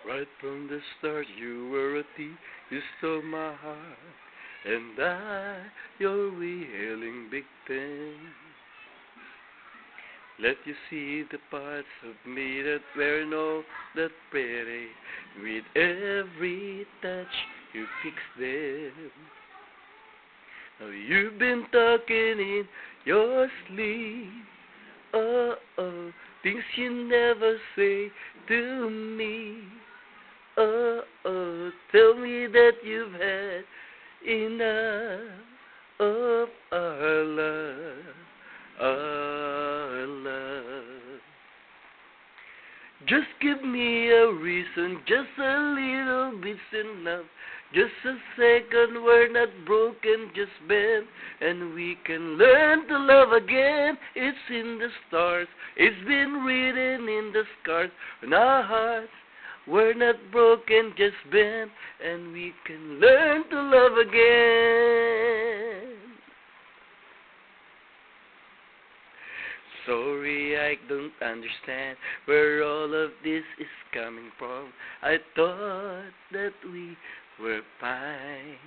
Right from the start, you were a thief, you stole my heart, and your willing victim. Let you see the parts of me that were not that pretty. With every touch, you fix them. Now you've been talking in your sleep. Oh, oh, things you never say to me. Oh, oh, tell me that you've had enough of our love, our love. Just give me a reason, just a little bit's enough. Just a second, we're not broken, just bent, and we can learn to love again. It's in the stars, it's been written in the scars on our hearts. We're not broken, just bent, and we can learn to love again. Sorry, I don't understand where all of this is coming from. I thought that we were fine.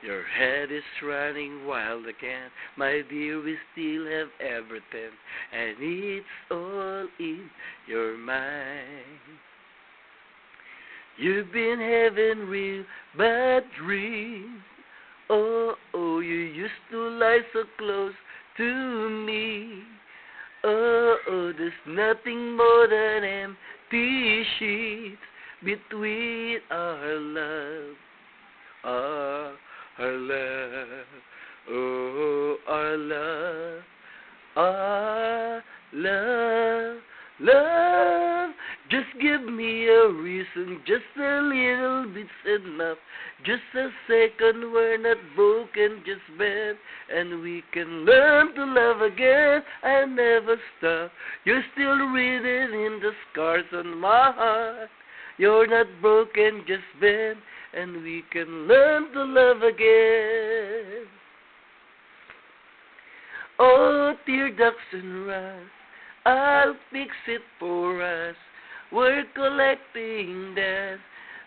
Your head is running wild again, my dear, we still have everything, and it's all in your mind. You've been having real bad dreams. Oh, oh, you used to lie so close to me. Oh, oh, there's nothing more than empty sheets between our love, our love, oh, our love, our love, love. Just give me a reason, just a little bit's enough. Just a second, we're not broken, just bent, and we can learn to love again. I never stop. You're still written in the scars on my heart. You're not broken, just bent, and we can learn to love again. Oh, teardrops and rust, I'll fix it for us. We're collecting dust,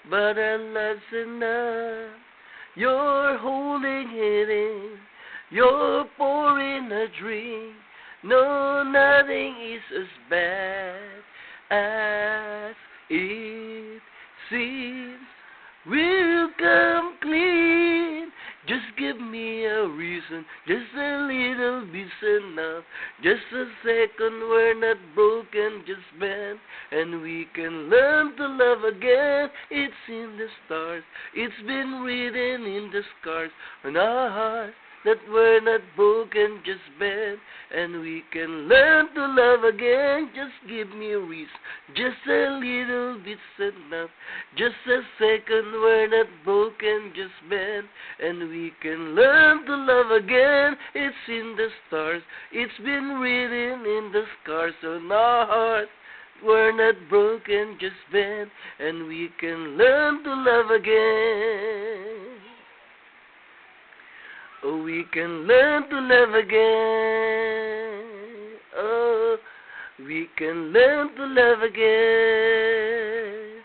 but our love's enough. You're holding it in, you're pouring a drink. No, nothing is as bad as it seems. We'll come clean. Just give me a reason, just a little bit's enough. Just a second, we're not broken, just bent, and we can learn to love again. It's in the stars, it's been written in the scars on our hearts that we're not broken, just bent, and we can learn to love again. Just give me a reason, just a little bit's enough. Just a second, we're not broken, just bent, and we can learn to love again. It's in the stars, it's been written in the scars on our hearts. We're not broken, just bent, and we can learn to love again. Oh, we can learn to love again. Oh, we can learn to love again.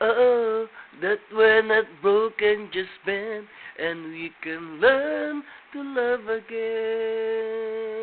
Oh, that we're not broken, just bent, and we can learn to love again.